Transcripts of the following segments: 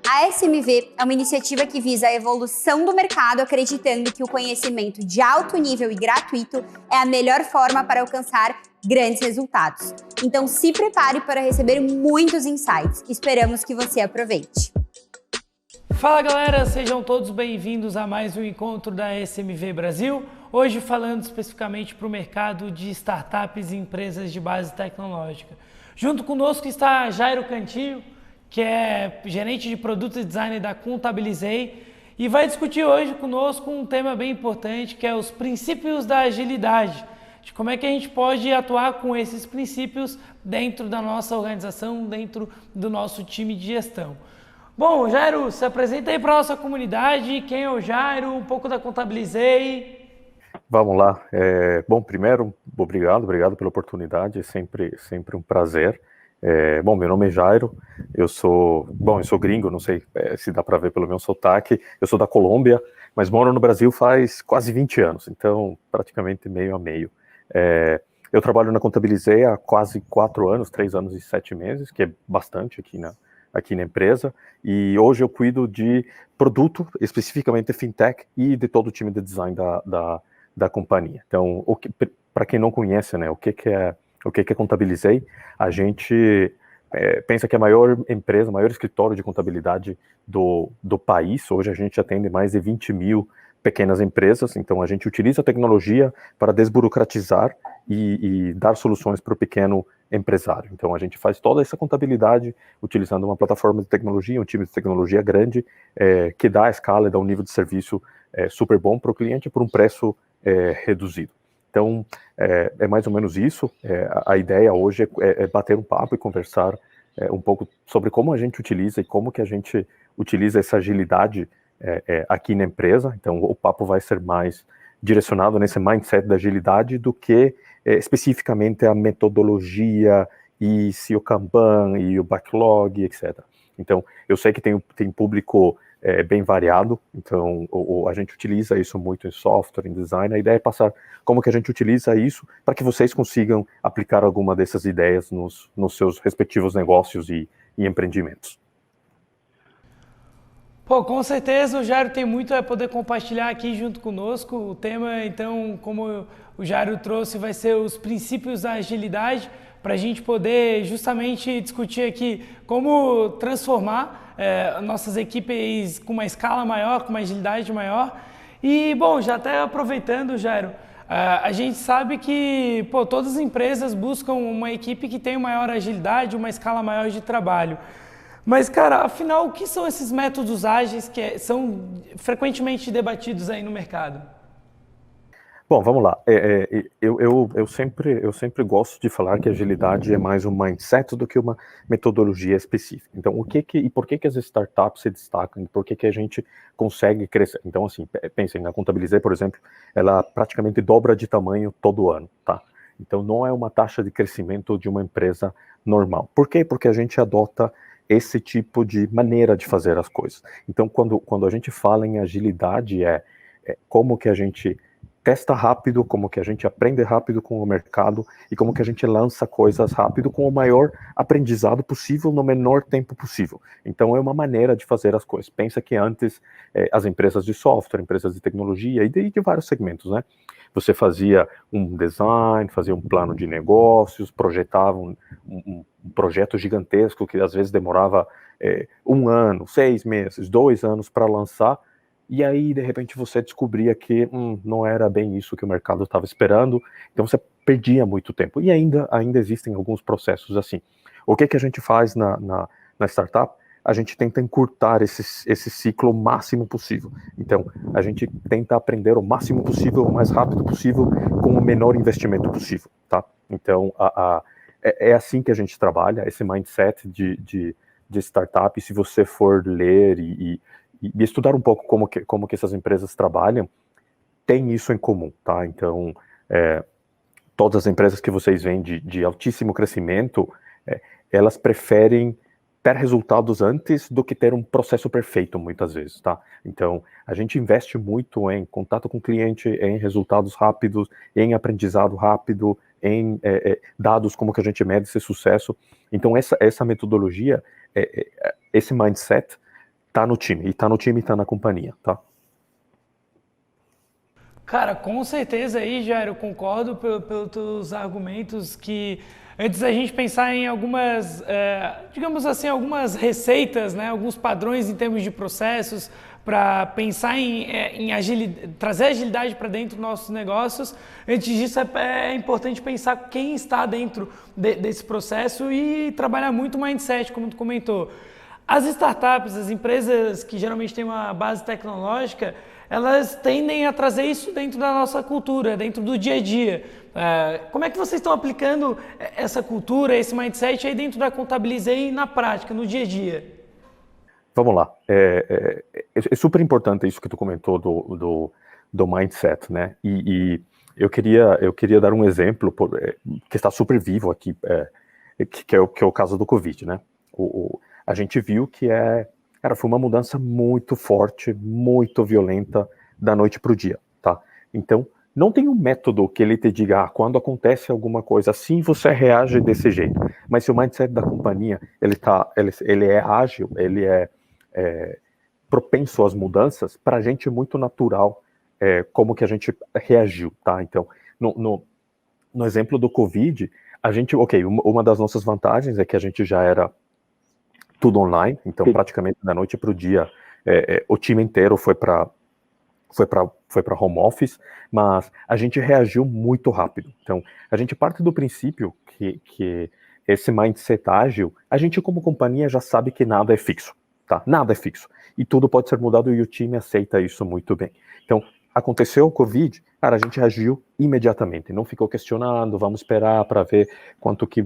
A SMV é uma iniciativa que visa a evolução do mercado, acreditando que o conhecimento de alto nível e gratuito é a melhor forma para alcançar grandes resultados. Então se prepare para receber muitos insights. Esperamos que você aproveite. Fala galera, sejam todos bem-vindos a mais um encontro da SMV Brasil. Hoje falando especificamente para o mercado de startups e empresas de base tecnológica. Junto conosco está Jairo Cantillo, que é gerente de produto e design da Contabilizei, e vai discutir hoje conosco um tema bem importante, que é os princípios da agilidade, de como é que a gente pode atuar com esses princípios dentro da nossa organização, dentro do nosso time de gestão. Bom, Jairo, se apresenta aí para a nossa comunidade, quem é o Jairo, um pouco da Contabilizei. Vamos lá. Bom, primeiro, obrigado pela oportunidade, é sempre um prazer. Bom, meu nome é Jairo, eu sou gringo, não sei se dá para ver pelo meu sotaque, eu sou da Colômbia, mas moro no Brasil faz quase 20 anos, então praticamente meio a meio. Eu trabalho na Contabilizei há quase 4 anos, 3 anos e 7 meses, que é bastante aqui na empresa, e hoje eu cuido de produto, especificamente fintech, e de todo o time de design da companhia. Então, para quem não conhece, né, o que é Contabilizei, a gente pensa que é a maior empresa, o maior escritório de contabilidade do país. Hoje a gente atende mais de 20 mil pequenas empresas, então a gente utiliza a tecnologia para desburocratizar e dar soluções para o pequeno empresário. Então a gente faz toda essa contabilidade utilizando uma plataforma de tecnologia, um time de tecnologia grande, que dá a escala e dá um nível de serviço super bom para o cliente por um preço reduzido. Então, é mais ou menos isso. A ideia hoje é bater um papo e conversar um pouco sobre como a gente utiliza e como que a gente utiliza essa agilidade aqui na empresa. Então, o papo vai ser mais direcionado nesse mindset da agilidade do que especificamente a metodologia e se o Kanban e o backlog, etc. Então, eu sei que tem público bem variado, então a gente utiliza isso muito em software, em design. A ideia é passar como que a gente utiliza isso para que vocês consigam aplicar alguma dessas ideias nos seus respectivos negócios e empreendimentos. Pô, com certeza o Jairo tem muito a poder compartilhar aqui junto conosco. O tema, então, como o Jairo trouxe, vai ser os princípios da agilidade, para a gente poder justamente discutir aqui como transformar nossas equipes com uma escala maior, com uma agilidade maior. E, bom, já até aproveitando, Jairo, a gente sabe que todas as empresas buscam uma equipe que tenha maior agilidade, uma escala maior de trabalho. Mas, cara, afinal, o que são esses métodos ágeis que são frequentemente debatidos aí no mercado? Bom, vamos lá. Eu sempre gosto de falar que agilidade é mais um mindset do que uma metodologia específica. Então, e por que as startups se destacam? E por que a gente consegue crescer? Então, assim, pensem, na Contabilizei, por exemplo, ela praticamente dobra de tamanho todo ano, tá? Então, não é uma taxa de crescimento de uma empresa normal. Por quê? Porque a gente adota esse tipo de maneira de fazer as coisas. Então, quando a gente fala em agilidade, como que a gente testa rápido, como que a gente aprende rápido com o mercado e como que a gente lança coisas rápido com o maior aprendizado possível no menor tempo possível. Então é uma maneira de fazer as coisas. Pensa que antes as empresas de software, empresas de tecnologia e de vários segmentos, né? Você fazia um design, fazia um plano de negócios, projetava um projeto gigantesco que às vezes demorava 1 ano, 6 meses, 2 anos para lançar. E aí, de repente, você descobria que não era bem isso que o mercado estava esperando, então você perdia muito tempo. E ainda existem alguns processos assim. O que a gente faz na startup? A gente tenta encurtar esse ciclo o máximo possível. Então, a gente tenta aprender o máximo possível, o mais rápido possível, com o menor investimento possível, tá? Então, é assim que a gente trabalha, esse mindset de startup. Se você for ler e estudar um pouco como que essas empresas trabalham, tem isso em comum, tá? Então, todas as empresas que vocês veem de altíssimo crescimento, elas preferem ter resultados antes do que ter um processo perfeito, muitas vezes, tá? Então, a gente investe muito em contato com o cliente, em resultados rápidos, em aprendizado rápido, em dados, como que a gente mede esse sucesso. Então, essa metodologia, esse mindset, tá no time, e tá na companhia, tá? Cara, com certeza aí, Jair, eu concordo pelos teus argumentos que antes da gente pensar em algumas, digamos assim, algumas receitas, né, alguns padrões em termos de processos para pensar em trazer agilidade para dentro dos nossos negócios, antes disso é importante pensar quem está dentro desse processo e trabalhar muito o mindset, como tu comentou. As startups, as empresas que geralmente têm uma base tecnológica, elas tendem a trazer isso dentro da nossa cultura, dentro do dia a dia. Como é que vocês estão aplicando essa cultura, esse mindset aí dentro da Contabilizei na prática, no dia a dia? Vamos lá. É super importante isso que tu comentou do mindset, né? E eu queria dar um exemplo que está super vivo aqui, que é o caso do Covid, né? A gente viu que foi uma mudança muito forte, muito violenta da noite para o dia, tá? Então, não tem um método que ele te diga, quando acontece alguma coisa assim, você reage desse jeito. Mas se o mindset da companhia, ele é ágil, ele é propenso às mudanças, para a gente é muito natural como que a gente reagiu, tá? Então, no exemplo do Covid, uma das nossas vantagens é que a gente já era tudo online, então praticamente da noite para o dia o time inteiro foi para home office, mas a gente reagiu muito rápido. Então, a gente parte do princípio que esse mindset ágil, a gente como companhia já sabe que nada é fixo, tá? Nada é fixo. E tudo pode ser mudado e o time aceita isso muito bem. Então, aconteceu o Covid, cara, a gente reagiu imediatamente, não ficou questionando, vamos esperar para ver quanto que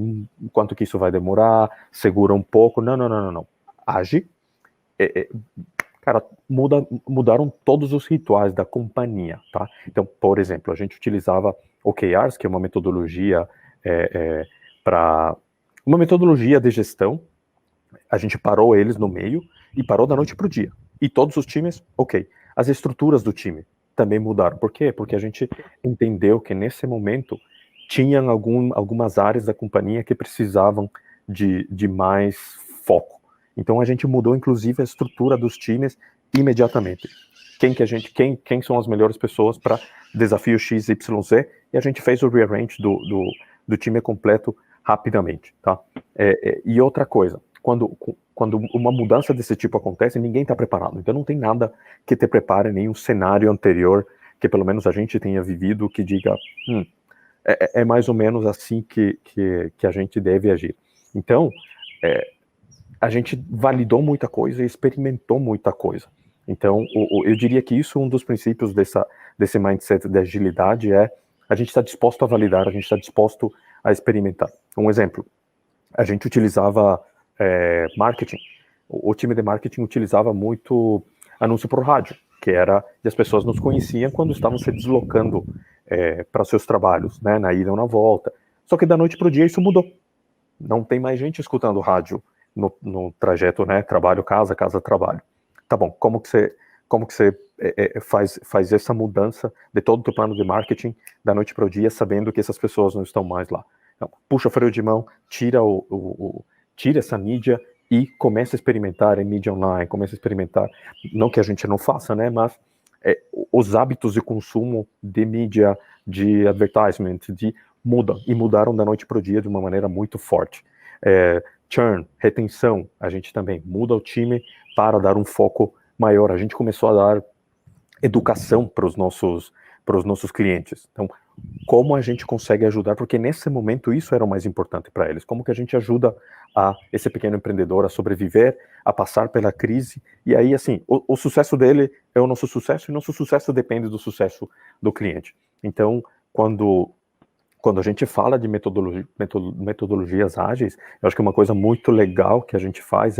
isso vai demorar, segura um pouco, não. Age. Cara, mudaram todos os rituais da companhia, tá? Então, por exemplo, a gente utilizava OKRs, que é uma metodologia para uma metodologia de gestão. A gente parou eles no meio e parou da noite para o dia. E todos os times, as estruturas do time também mudaram. Por quê? Porque a gente entendeu que nesse momento tinham algumas áreas da companhia que precisavam de mais foco. Então a gente mudou inclusive a estrutura dos times imediatamente. Quem são as melhores pessoas para desafio X, Y, Z, e a gente fez o rearrange do time completo rapidamente, tá? E outra coisa, quando uma mudança desse tipo acontece, ninguém está preparado. Então não tem nada que te prepare, nenhum cenário anterior que pelo menos a gente tenha vivido que diga, é mais ou menos assim que a gente deve agir. Então, a gente validou muita coisa e experimentou muita coisa. Então, eu diria que isso é um dos princípios desse mindset de agilidade, a gente está disposto a validar, a gente está disposto a experimentar. Um exemplo, a gente utilizava marketing, o time de marketing utilizava muito anúncio por rádio, que era, e as pessoas nos conheciam quando estavam se deslocando para seus trabalhos, né, na ida ou na volta. Só que da noite para o dia isso mudou. Não tem mais gente escutando rádio no trajeto, né, trabalho, casa, trabalho. Tá bom, como que você faz essa mudança de todo o teu plano de marketing da noite para o dia, sabendo que essas pessoas não estão mais lá? Então, puxa o freio de mão, tira essa mídia e começa a experimentar em mídia online, começa a experimentar, não que a gente não faça, né, mas os hábitos de consumo de mídia, de advertisement, mudaram da noite para o dia de uma maneira muito forte. Churn, retenção, a gente também muda o time para dar um foco maior. A gente começou a dar educação para os nossos clientes. Então, como a gente consegue ajudar, porque nesse momento isso era o mais importante para eles. Como que a gente ajuda esse pequeno empreendedor a sobreviver, a passar pela crise, e aí, assim, o sucesso dele é o nosso sucesso, e nosso sucesso depende do sucesso do cliente. Então, quando a gente fala de metodologias ágeis, eu acho que uma coisa muito legal que a gente faz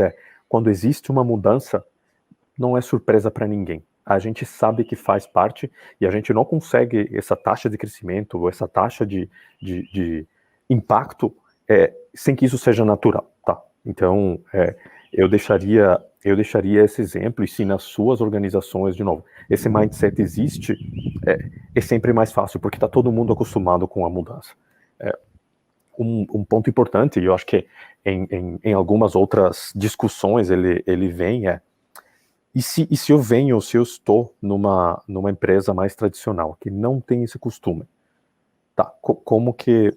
quando existe uma mudança, não é surpresa para ninguém. A gente sabe que faz parte e a gente não consegue essa taxa de crescimento ou essa taxa de impacto sem que isso seja natural, tá? Então, eu deixaria esse exemplo, e se nas suas organizações, de novo, esse mindset existe, é sempre mais fácil, porque está todo mundo acostumado com a mudança. Um ponto importante, e eu acho que em algumas outras discussões ele vem, se eu venho, se eu estou numa empresa mais tradicional, que não tem esse costume, tá? Como que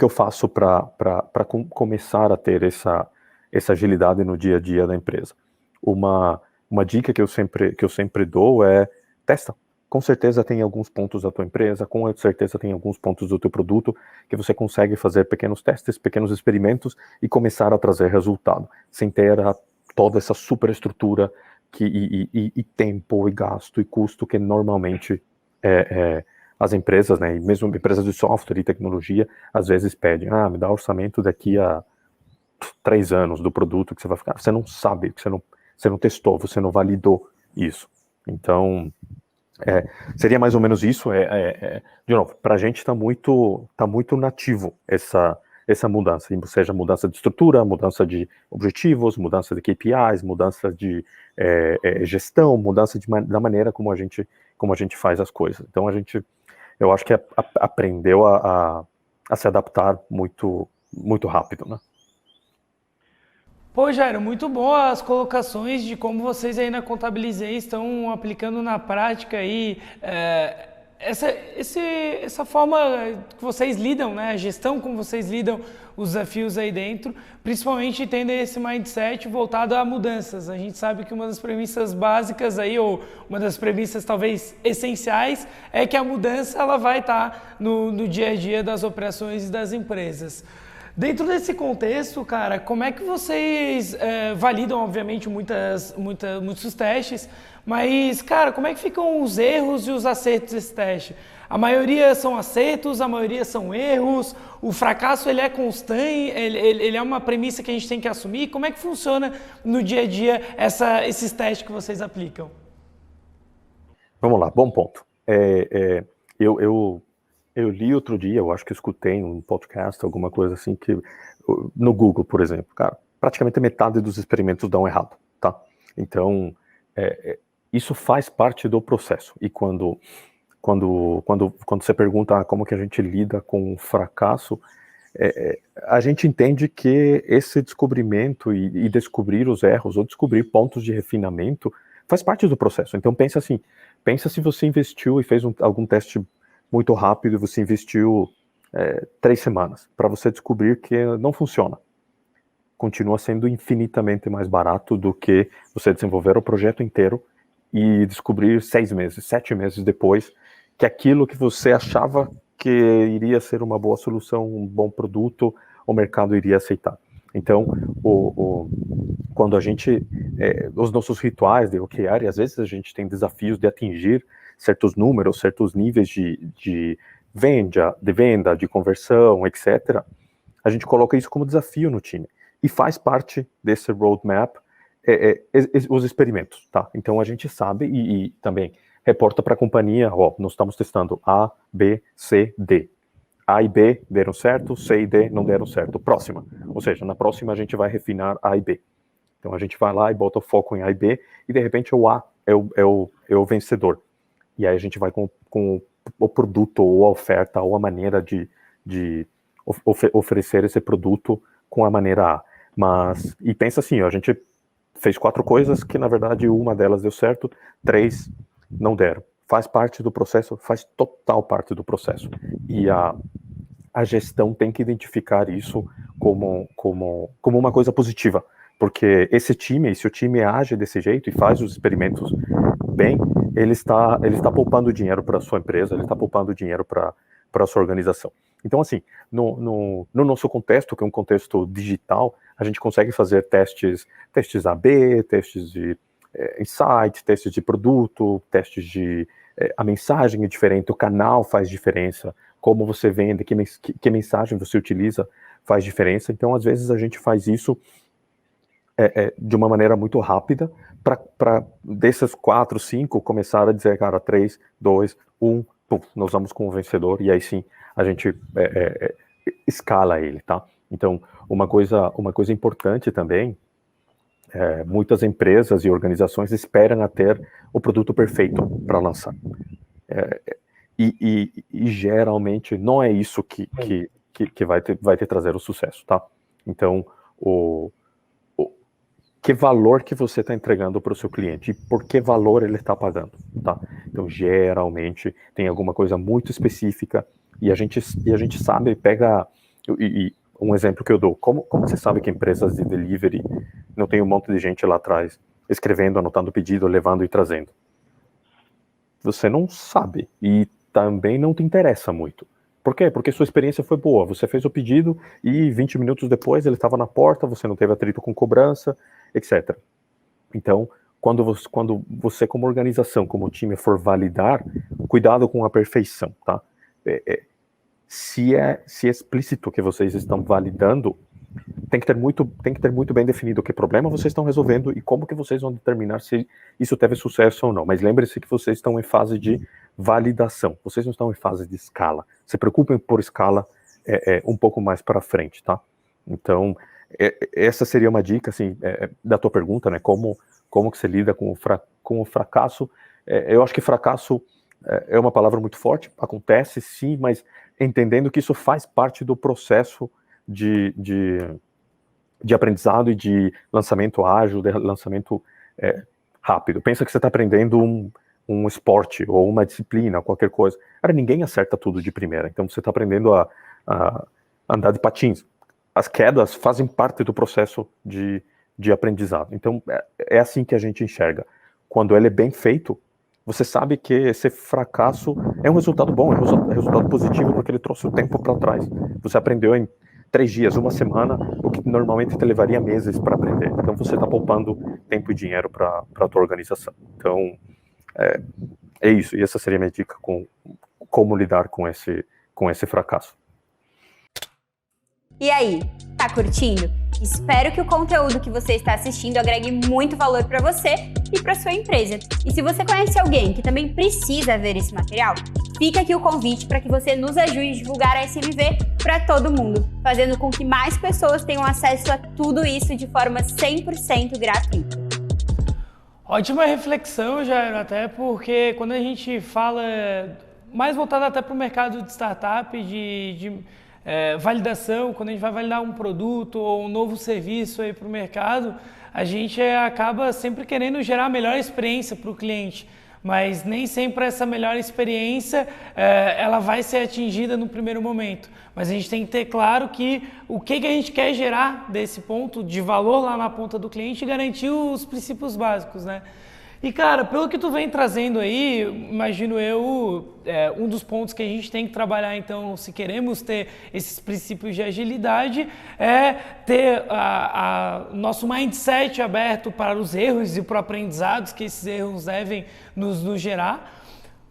eu faço para começar a ter essa agilidade no dia a dia da empresa? Uma dica que eu sempre dou é testa. Com certeza tem alguns pontos da tua empresa, com certeza tem alguns pontos do teu produto que você consegue fazer pequenos testes, pequenos experimentos e começar a trazer resultado, sem ter toda essa superestrutura e tempo e gasto e custo que normalmente as empresas, né, e mesmo empresas de software e tecnologia, às vezes pedem, me dá orçamento daqui a 3 anos do produto que você vai ficar. Você não sabe, você não testou, você não validou isso. Então, seria mais ou menos isso. De novo, para a gente está muito nativo essa mudança, seja mudança de estrutura, mudança de objetivos, mudança de KPIs, mudança de gestão, mudança da maneira como a gente faz as coisas. Então eu acho que aprendeu a se adaptar muito, muito rápido, né? Pô, Jairo, muito bom as colocações de como vocês aí na Contabilizei estão aplicando na prática aí essa forma que vocês lidam, né? A gestão como vocês lidam os desafios aí dentro, principalmente tendo esse mindset voltado a mudanças. A gente sabe que uma das premissas básicas aí, ou uma das premissas talvez essenciais, é que a mudança ela vai estar no dia a dia das operações e das empresas. Dentro desse contexto, cara, como é que vocês validam, obviamente, muitos testes, mas, cara, como é que ficam os erros e os acertos desse teste? A maioria são acertos, a maioria são erros, o fracasso ele é constante, ele é uma premissa que a gente tem que assumir. Como é que funciona no dia a dia esses testes que vocês aplicam? Vamos lá, bom ponto. Eu li outro dia, eu acho que escutei um podcast, alguma coisa assim, que no Google, por exemplo, cara, praticamente metade dos experimentos dão errado, tá? Então, isso faz parte do processo. E quando você pergunta como que a gente lida com o fracasso, a gente entende que esse descobrimento e descobrir os erros ou descobrir pontos de refinamento faz parte do processo. Então, pensa se você investiu e fez algum teste muito rápido, você investiu 3 semanas para você descobrir que não funciona. Continua sendo infinitamente mais barato do que você desenvolver o projeto inteiro e descobrir 6 meses, 7 meses depois que aquilo que você achava que iria ser uma boa solução, um bom produto, o mercado iria aceitar. Então, quando a gente, os nossos rituais de OKR, às vezes a gente tem desafios de atingir certos números, certos níveis de venda, de conversão, etc. A gente coloca isso como desafio no time. E faz parte desse roadmap os experimentos, tá? Então a gente sabe e também reporta para a companhia, nós estamos testando A, B, C, D. A e B deram certo, C e D não deram certo. Próxima. Ou seja, na próxima a gente vai refinar A e B. Então a gente vai lá e bota o foco em A e B e de repente o A é o vencedor. E aí a gente vai com o produto ou a oferta ou a maneira de oferecer esse produto com a maneira A. E pensa assim, a gente fez 4 coisas que na verdade uma delas deu certo, 3 não deram. Faz parte do processo, faz total parte do processo. E a gestão tem que identificar isso como uma coisa positiva. Porque se o time age desse jeito e faz os experimentos bem, ele está poupando dinheiro para a sua empresa, ele está poupando dinheiro para a sua organização. Então, assim, no nosso contexto, que é um contexto digital, a gente consegue fazer testes AB, testes de insight, testes de produto, testes de a mensagem é diferente, o canal faz diferença, como você vende, que mensagem você utiliza faz diferença. Então, às vezes, a gente faz isso de uma maneira muito rápida, para desses 4, 5, começar a dizer, cara, 3, 2, 1, pum, nós vamos com o vencedor, e aí sim, a gente escala ele, tá? Então, uma coisa importante também, muitas empresas e organizações esperam a ter o produto perfeito para lançar. E geralmente não é isso que vai te trazer o sucesso, tá? Então, que valor que você está entregando para o seu cliente e por que valor ele está pagando, tá? Então, geralmente, tem alguma coisa muito específica e a gente sabe, um exemplo que eu dou, como você sabe que empresas de delivery não tem um monte de gente lá atrás escrevendo, anotando pedido, levando e trazendo? Você não sabe e também não te interessa muito. Por quê? Porque sua experiência foi boa. Você fez o pedido e 20 minutos depois ele estava na porta, você não teve atrito com cobrança, etc. Então, quando você como organização, como time, for validar, cuidado com a perfeição, tá? Se é explícito que vocês estão validando, tem que ter muito bem definido que problema vocês estão resolvendo e como que vocês vão determinar se isso teve sucesso ou não. Mas lembre-se que vocês estão em fase de validação, vocês não estão em fase de escala. Se preocupem por escala um pouco mais para frente, tá? Então, essa seria uma dica, assim, da tua pergunta, né? Como que você lida com o fracasso? Eu acho que fracasso é uma palavra muito forte, acontece sim, mas entendendo que isso faz parte do processo de aprendizado e de lançamento ágil, de lançamento rápido. Pensa que você está aprendendo um esporte ou uma disciplina, qualquer coisa. Cara, ninguém acerta tudo de primeira, então você está aprendendo a andar de patins. As quedas fazem parte do processo de aprendizado. Então, é assim que a gente enxerga. Quando ele é bem feito, você sabe que esse fracasso é um resultado bom, é um resultado positivo, porque ele trouxe o tempo para trás. Você aprendeu em 3 dias, uma semana, o que normalmente te levaria meses para aprender. Então, você está poupando tempo e dinheiro para a tua organização. Então, é isso. E essa seria a minha dica com como lidar com esse fracasso. E aí, tá curtindo? Espero que o conteúdo que você está assistindo agregue muito valor para você e para sua empresa. E se você conhece alguém que também precisa ver esse material, fica aqui o convite para que você nos ajude a divulgar a SMV para todo mundo, fazendo com que mais pessoas tenham acesso a tudo isso de forma 100% gratuita. Ótima reflexão, Jairo, até porque quando a gente fala mais voltado até para o mercado de startup, de validação, quando a gente vai validar um produto ou um novo serviço aí para o mercado, a gente acaba sempre querendo gerar a melhor experiência para o cliente, mas nem sempre essa melhor experiência ela vai ser atingida no primeiro momento. Mas a gente tem que ter claro que o que a gente quer gerar desse ponto de valor lá na ponta do cliente e garantir os princípios básicos, né? E, cara, pelo que tu vem trazendo aí, imagino eu, um dos pontos que a gente tem que trabalhar, então, se queremos ter esses princípios de agilidade, é ter nosso mindset aberto para os erros e para o aprendizado que esses erros devem nos gerar.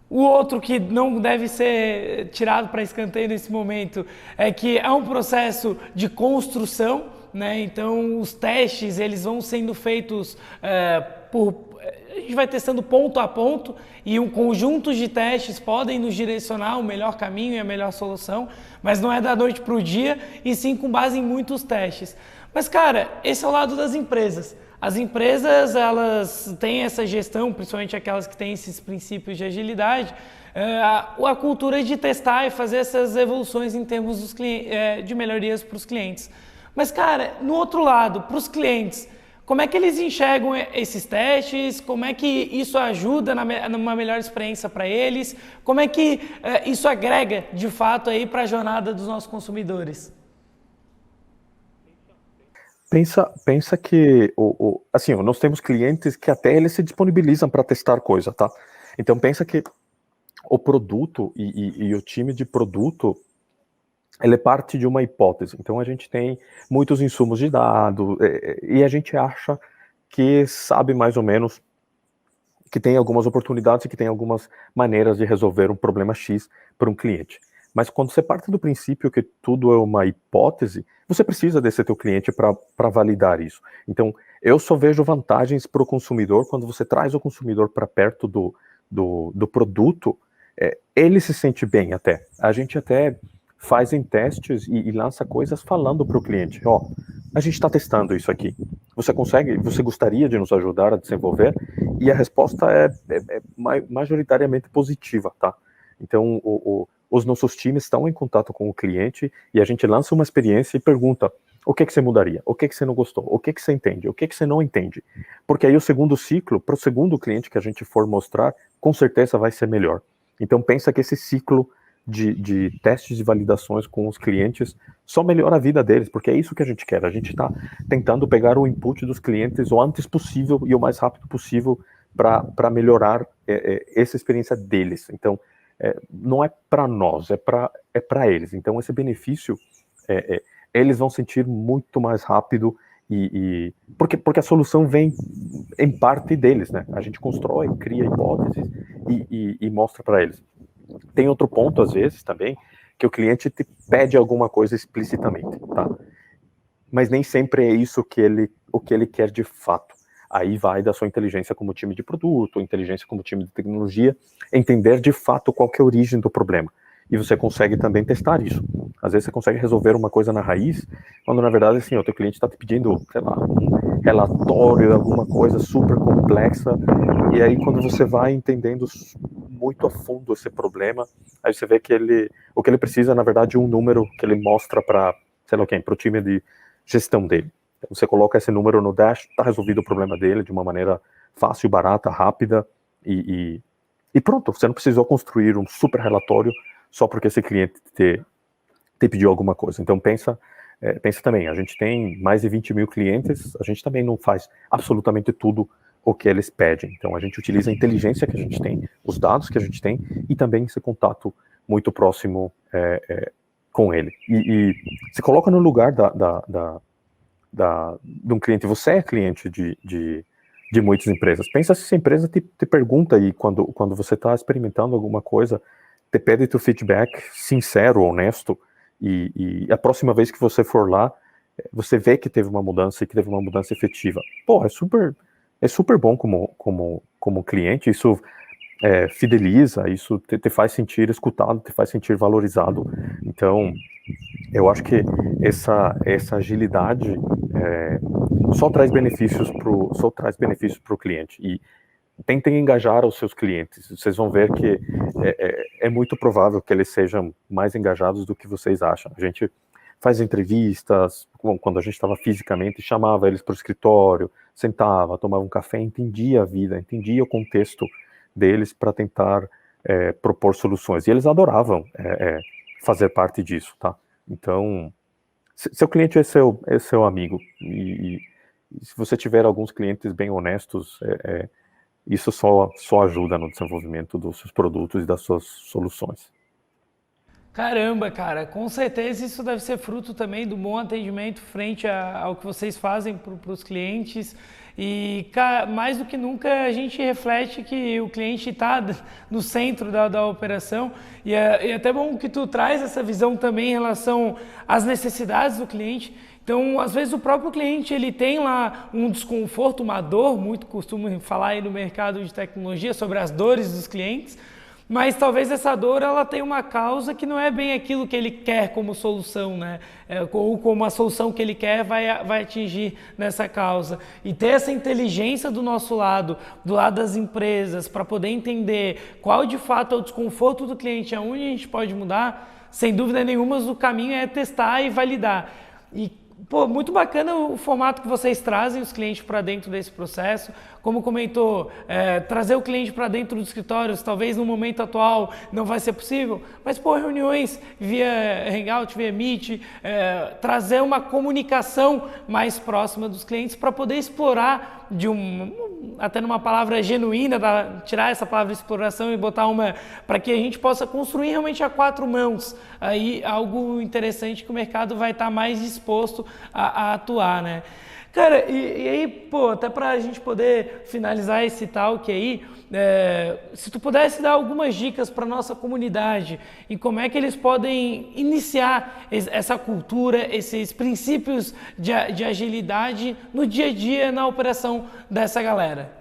O outro que não deve ser tirado para escanteio nesse momento é que é um processo de construção, né? Então, os testes, eles vão sendo feitos a gente vai testando ponto a ponto e um conjunto de testes podem nos direcionar o melhor caminho e a melhor solução, mas não é da noite para o dia e sim com base em muitos testes. Mas, cara, esse é o lado das empresas. As empresas, elas têm essa gestão, principalmente aquelas que têm esses princípios de agilidade, a cultura de testar e fazer essas evoluções em termos de melhorias para os clientes. Mas, cara, no outro lado, para os clientes, como é que eles enxergam esses testes? Como é que isso ajuda numa melhor experiência para eles? Como é que isso agrega, de fato, aí para a jornada dos nossos consumidores? Pensa que, assim, nós temos clientes que até eles se disponibilizam para testar coisa, tá? Então, pensa que o produto e o time de produto, ele é parte de uma hipótese. Então, a gente tem muitos insumos de dados e a gente acha que sabe mais ou menos que tem algumas oportunidades e que tem algumas maneiras de resolver um problema X para um cliente. Mas quando você parte do princípio que tudo é uma hipótese, você precisa desse teu cliente para validar isso. Então, eu só vejo vantagens para o consumidor quando você traz o consumidor para perto do produto, ele se sente bem até. A gente até fazem testes e lança coisas falando para o cliente, a gente está testando isso aqui, você gostaria de nos ajudar a desenvolver? E a resposta é majoritariamente positiva, tá? Então, os nossos times estão em contato com o cliente e a gente lança uma experiência e pergunta, O que você mudaria? O que você não gostou? O que você entende? O que você não entende? Porque aí o segundo ciclo, para o segundo cliente que a gente for mostrar, com certeza vai ser melhor. Então pensa que esse ciclo de testes e validações com os clientes só melhora a vida deles, porque é isso que a gente quer. A gente está tentando pegar o input dos clientes o antes possível e o mais rápido possível para melhorar essa experiência deles. Então, não é para nós, é para eles. Então, esse benefício, eles vão sentir muito mais rápido, porque a solução vem em parte deles, né? A gente constrói, cria hipóteses e mostra para eles. Tem outro ponto, às vezes, também, que o cliente te pede alguma coisa explicitamente, tá? Mas nem sempre é isso o que ele quer de fato. Aí vai da sua inteligência como time de produto, inteligência como time de tecnologia, entender de fato qual que é a origem do problema. E você consegue também testar isso. Às vezes você consegue resolver uma coisa na raiz, quando na verdade, assim, o teu cliente está te pedindo, sei lá, um relatório, alguma coisa super complexa, e aí quando você vai entendendo muito a fundo esse problema, aí você vê que o que ele precisa, na verdade, é um número que ele mostra para, sei lá quem, para o time de gestão dele. Então, você coloca esse número no dash, está resolvido o problema dele de uma maneira fácil, barata, rápida, e pronto, você não precisou construir um super relatório só porque esse cliente te pediu alguma coisa. Então pensa também, a gente tem mais de 20 mil clientes, a gente também não faz absolutamente tudo o que eles pedem. Então a gente utiliza a inteligência que a gente tem, os dados que a gente tem, e também esse contato muito próximo com ele. E se coloca no lugar de um cliente, você é cliente de muitas empresas. Pensa se essa empresa te pergunta aí, quando você está experimentando alguma coisa, te pede teu feedback sincero, honesto, e a próxima vez que você for lá, você vê que teve uma mudança e que teve uma mudança efetiva. Pô, é super bom como cliente, isso fideliza, isso te faz sentir escutado, te faz sentir valorizado. Então, eu acho que essa agilidade só traz benefícios para o cliente. E tentem engajar os seus clientes. Vocês vão ver que é muito provável que eles sejam mais engajados do que vocês acham. A gente faz entrevistas, quando a gente estava fisicamente, chamava eles para o escritório, sentava, tomava um café, entendia a vida, entendia o contexto deles para tentar propor soluções. E eles adoravam fazer parte disso, tá? Então, seu cliente é seu amigo. E se você tiver alguns clientes bem honestos, isso só ajuda no desenvolvimento dos seus produtos e das suas soluções. Caramba, cara, com certeza isso deve ser fruto também do bom atendimento frente ao que vocês fazem para os clientes. E mais do que nunca a gente reflete que o cliente está no centro da operação. E é até bom que tu traz essa visão também em relação às necessidades do cliente. Então, às vezes o próprio cliente ele tem lá um desconforto, uma dor, muito costumo falar aí no mercado de tecnologia sobre as dores dos clientes, mas talvez essa dor ela tenha uma causa que não é bem aquilo que ele quer como solução, né? Ou como a solução que ele quer vai atingir nessa causa. E ter essa inteligência do nosso lado, do lado das empresas, para poder entender qual de fato é o desconforto do cliente, aonde a gente pode mudar, sem dúvida nenhuma o caminho é testar e validar. E pô, muito bacana o formato que vocês trazem os clientes para dentro desse processo. Como comentou, trazer o cliente para dentro dos escritórios, talvez no momento atual não vai ser possível, mas por reuniões via Hangout, via Meet, trazer uma comunicação mais próxima dos clientes para poder explorar até numa palavra genuína, tirar essa palavra exploração e botar uma para que a gente possa construir realmente a quatro mãos. Aí algo interessante que o mercado vai estar mais disposto a atuar, né? Cara, e aí, pô, até pra gente poder finalizar esse talk aí, se tu pudesse dar algumas dicas para nossa comunidade e como é que eles podem iniciar essa cultura, esses princípios de agilidade no dia a dia, na operação dessa galera.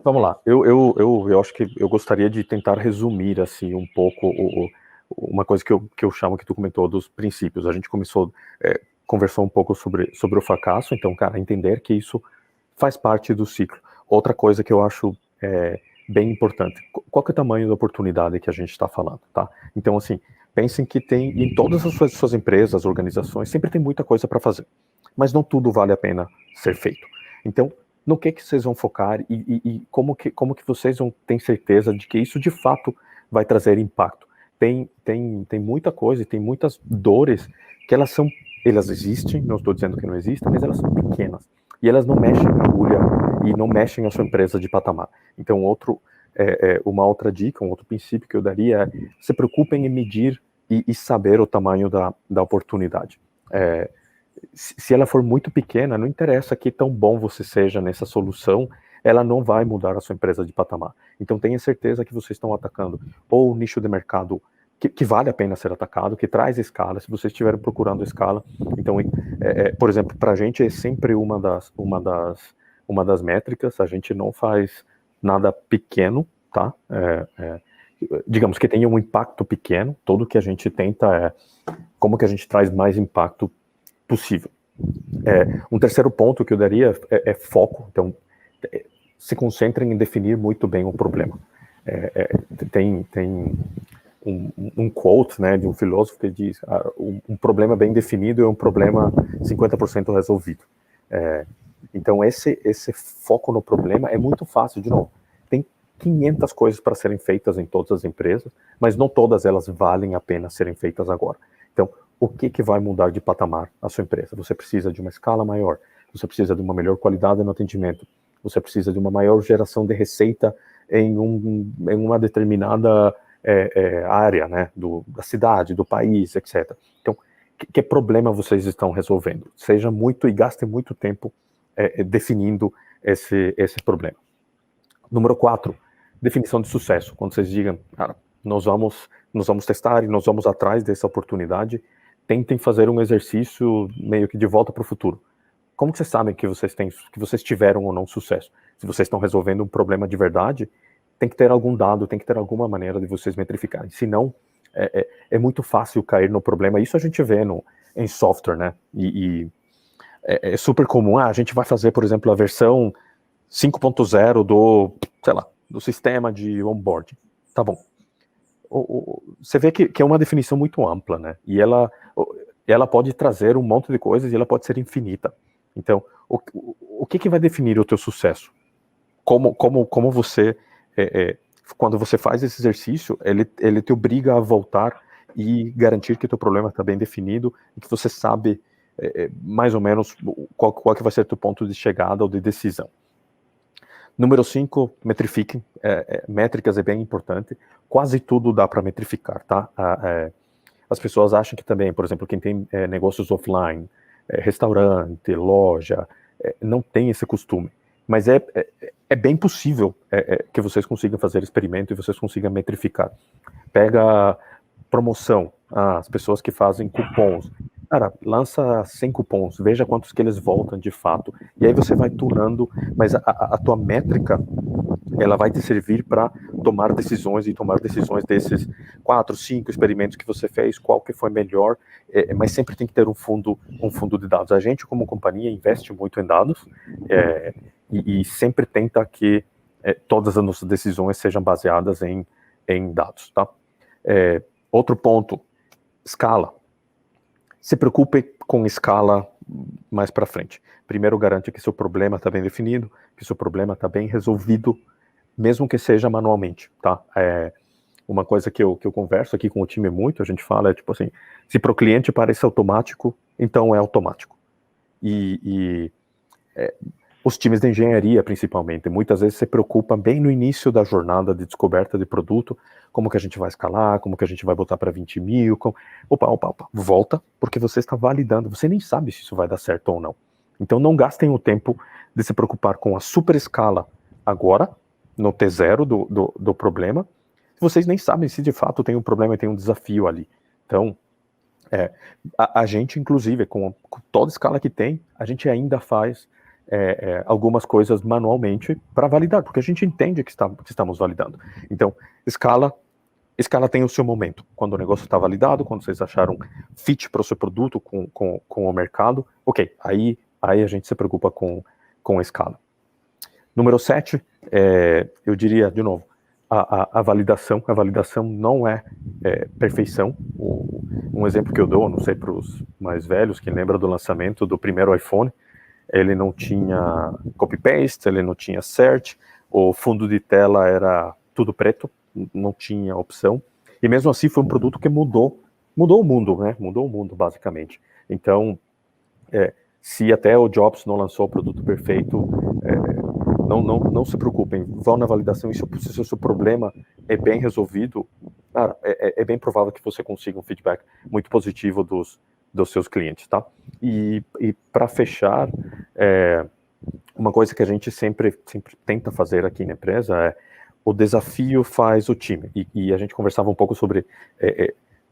Vamos lá, eu acho que eu gostaria de tentar resumir assim um pouco uma coisa que eu chamo, que tu comentou, dos princípios. A gente conversou um pouco sobre o fracasso, então, cara, entender que isso faz parte do ciclo. Outra coisa que eu acho bem importante, qual que é o tamanho da oportunidade que a gente está falando, tá? Então, assim, pensem que tem, em todas as suas empresas, organizações, sempre tem muita coisa para fazer. mas não tudo vale a pena ser feito. Então, no que vocês vão focar e como que vocês vão ter certeza de que isso de fato vai trazer impacto? Tem muita coisa, tem muitas dores que elas existem, não estou dizendo que não existem, mas elas são pequenas. E elas não mexem na agulha e não mexem a sua empresa de patamar. Então, uma outra dica, um outro princípio que eu daria é se preocupem em medir e saber o tamanho da oportunidade. Se ela for muito pequena, não interessa que tão bom você seja nessa solução, ela não vai mudar a sua empresa de patamar. Então tenha certeza que vocês estão atacando ou o nicho de mercado que vale a pena ser atacado, que traz escala, se vocês estiverem procurando escala. Então, por exemplo, para a gente é sempre uma das métricas, a gente não faz nada pequeno, tá? Digamos que tenha um impacto pequeno, tudo que a gente tenta é como que a gente traz mais impacto possível. Um terceiro ponto que eu daria é foco. Então, se concentrem em definir muito bem o problema. Tem um quote, né, de um filósofo que diz um problema bem definido é um problema 50% resolvido. Então, esse foco no problema é muito fácil. De novo, tem 500 coisas para serem feitas em todas as empresas, mas não todas elas valem a pena serem feitas agora. Então, o que vai mudar de patamar a sua empresa? Você precisa de uma escala maior, você precisa de uma melhor qualidade no atendimento, você precisa de uma maior geração de receita em uma determinada área, né, da cidade, do país, etc. Então, que problema vocês estão resolvendo? Seja muito e gaste muito tempo definindo esse problema. Número 4, definição de sucesso. Quando vocês digam, cara, nós vamos testar e nós vamos atrás dessa oportunidade, tentem fazer um exercício meio que de volta para o futuro. Como que vocês sabem que vocês tiveram ou não sucesso? Se vocês estão resolvendo um problema de verdade, tem que ter algum dado, tem que ter alguma maneira de vocês metrificarem. Senão, é muito fácil cair no problema. Isso a gente vê em software, né? E é super comum. A gente vai fazer, por exemplo, a versão 5.0 do sistema de onboarding. Tá bom. Você vê que é uma definição muito ampla, né? E ela pode trazer um monte de coisas e ela pode ser infinita. Então, o que vai definir o teu sucesso? Como você, quando você faz esse exercício, ele te obriga a voltar e garantir que o teu problema está bem definido e que você sabe mais ou menos qual que vai ser o teu ponto de chegada ou de decisão. Número 5, metrifiquem. Métricas é bem importante. Quase tudo dá para metrificar, tá? As pessoas acham que também, por exemplo, quem tem negócios offline, restaurante, loja, não tem esse costume. Mas é bem possível que vocês consigam fazer experimento e vocês consigam metrificar. Pega promoção, as pessoas que fazem cupons. Cara, lança 100 cupons, veja quantos que eles voltam de fato. E aí você vai tunando, mas a tua métrica, ela vai te servir para tomar decisões desses 4, 5 experimentos que você fez, qual que foi melhor, mas sempre tem que ter um fundo de dados. A gente, como companhia, investe muito em dados e sempre tenta que todas as nossas decisões sejam baseadas em dados, tá? Outro ponto, escala. Se preocupe com escala mais para frente. Primeiro, garante que seu problema está bem definido, que seu problema está bem resolvido, mesmo que seja manualmente, tá? Uma coisa que eu converso aqui com o time muito, a gente fala, tipo assim, se para o cliente parece automático, então é automático. Os times de engenharia, principalmente, muitas vezes se preocupam bem no início da jornada de descoberta de produto, como que a gente vai escalar, como que a gente vai botar para 20 mil, opa, volta, porque você está validando, você nem sabe se isso vai dar certo ou não. Então não gastem o tempo de se preocupar com a super escala agora, no T0 do problema, vocês nem sabem se de fato tem um problema e tem um desafio ali. Então, a gente, inclusive, com toda escala que tem, a gente ainda faz algumas coisas manualmente para validar, porque a gente entende que estamos validando. Então, escala tem o seu momento. Quando o negócio está validado, quando vocês acharam fit para o seu produto com o mercado, ok, aí a gente se preocupa com a escala. Número 7, eu diria, de novo, a validação não é perfeição. Um exemplo que eu dou, não sei para os mais velhos, que lembra do lançamento do primeiro iPhone, ele não tinha copy-paste, ele não tinha search, o fundo de tela era tudo preto, não tinha opção, e mesmo assim foi um produto que mudou o mundo, né? Mudou o mundo, basicamente. Então, se até o Jobs não lançou o produto perfeito, não se preocupem, vão na validação, e se o seu problema é bem resolvido, cara, é bem provável que você consiga um feedback muito positivo dos seus clientes, tá? E para fechar, uma coisa que a gente sempre tenta fazer aqui na empresa é o desafio faz o time, e a gente conversava um pouco sobre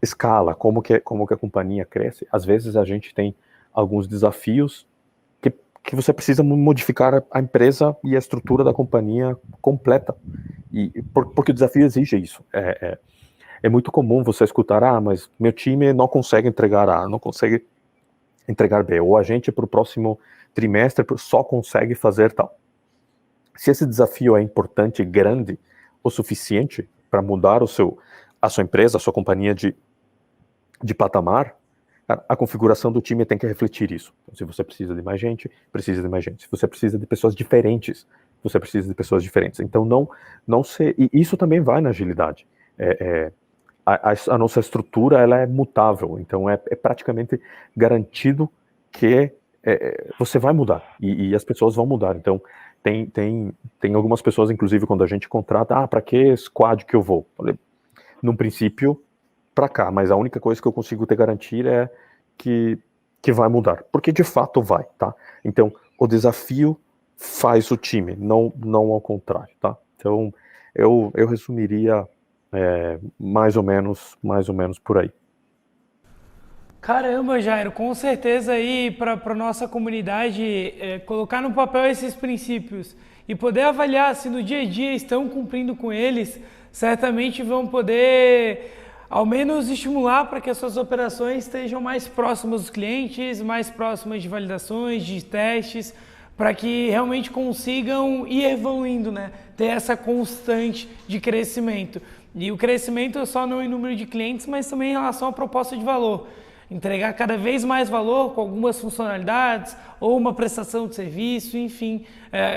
escala, como que a companhia cresce. Às vezes a gente tem alguns desafios que você precisa modificar a empresa e a estrutura da companhia completa, porque o desafio exige isso. É muito comum você escutar, mas meu time não consegue entregar A, não consegue entregar B, ou a gente para o próximo trimestre só consegue fazer tal. Se esse desafio é importante e grande o suficiente para mudar a sua empresa, a sua companhia de patamar, a configuração do time tem que refletir isso. Então, se você precisa de mais gente, precisa de mais gente. Se você precisa de pessoas diferentes, você precisa de pessoas diferentes. Então, e isso também vai na agilidade. A nossa estrutura, ela é mutável. Então, é praticamente garantido que você vai mudar. E as pessoas vão mudar. Então, tem algumas pessoas, inclusive, quando a gente contrata, para que squad que eu vou? Falei, num princípio, para cá, mas a única coisa que eu consigo te garantir é que vai mudar, porque de fato vai, tá? Então, o desafio faz o time, não ao contrário, tá? Então, eu resumiria mais ou menos por aí. Caramba, Jairo, com certeza aí para nossa comunidade colocar no papel esses princípios e poder avaliar se no dia a dia estão cumprindo com eles, certamente vão poder ao menos estimular para que as suas operações estejam mais próximas dos clientes, mais próximas de validações, de testes, para que realmente consigam ir evoluindo, né? Ter essa constante de crescimento. E o crescimento é só não em número de clientes, mas também em relação à proposta de valor. Entregar cada vez mais valor com algumas funcionalidades ou uma prestação de serviço, enfim,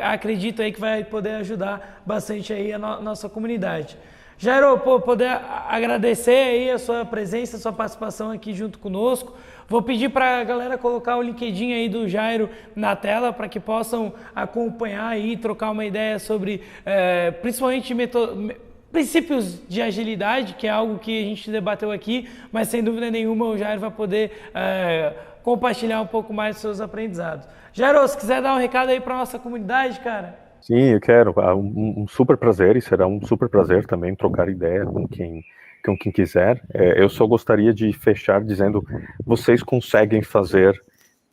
acredito aí que vai poder ajudar bastante aí a nossa comunidade. Jairo, poder agradecer aí a sua presença, a sua participação aqui junto conosco. Vou pedir para a galera colocar o LinkedIn aí do Jairo na tela para que possam acompanhar aí, trocar uma ideia sobre, principalmente princípios de agilidade, que é algo que a gente debateu aqui, mas sem dúvida nenhuma o Jairo vai poder compartilhar um pouco mais dos seus aprendizados. Jairo, se quiser dar um recado aí para a nossa comunidade, cara. Sim, eu quero. Um super prazer, e será um super prazer também trocar ideia com quem quiser. Eu só gostaria de fechar dizendo, vocês conseguem fazer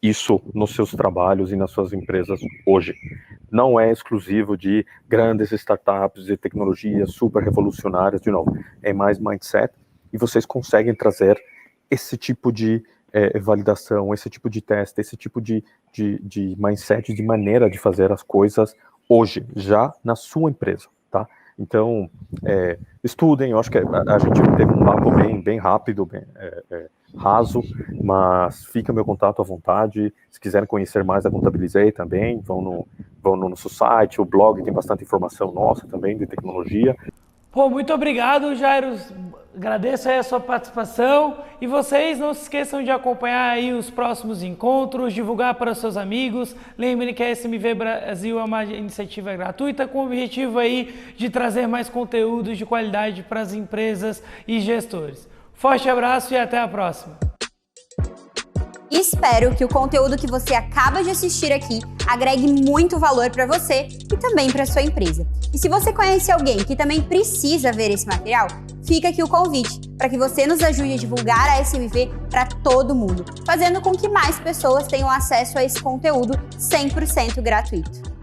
isso nos seus trabalhos e nas suas empresas hoje. Não é exclusivo de grandes startups e tecnologias super revolucionárias, de novo. É mais mindset, e vocês conseguem trazer esse tipo de validação, esse tipo de teste, esse tipo de mindset, de maneira de fazer as coisas hoje, já na sua empresa, tá? Então, estudem. Eu acho que a gente teve um papo bem rápido, bem raso, mas fica meu contato à vontade. Se quiserem conhecer mais da Contabilizei também, vão no nosso site, o blog tem bastante informação nossa também de tecnologia. Pô, muito obrigado, Jairo. Agradeço aí a sua participação e vocês não se esqueçam de acompanhar aí os próximos encontros, divulgar para seus amigos. Lembrem que a SMV Brasil é uma iniciativa gratuita com o objetivo aí de trazer mais conteúdos de qualidade para as empresas e gestores. Forte abraço e até a próxima. Espero que o conteúdo que você acaba de assistir aqui agregue muito valor para você e também para sua empresa. E se você conhece alguém que também precisa ver esse material, fica aqui o convite para que você nos ajude a divulgar a SMV para todo mundo, fazendo com que mais pessoas tenham acesso a esse conteúdo 100% gratuito.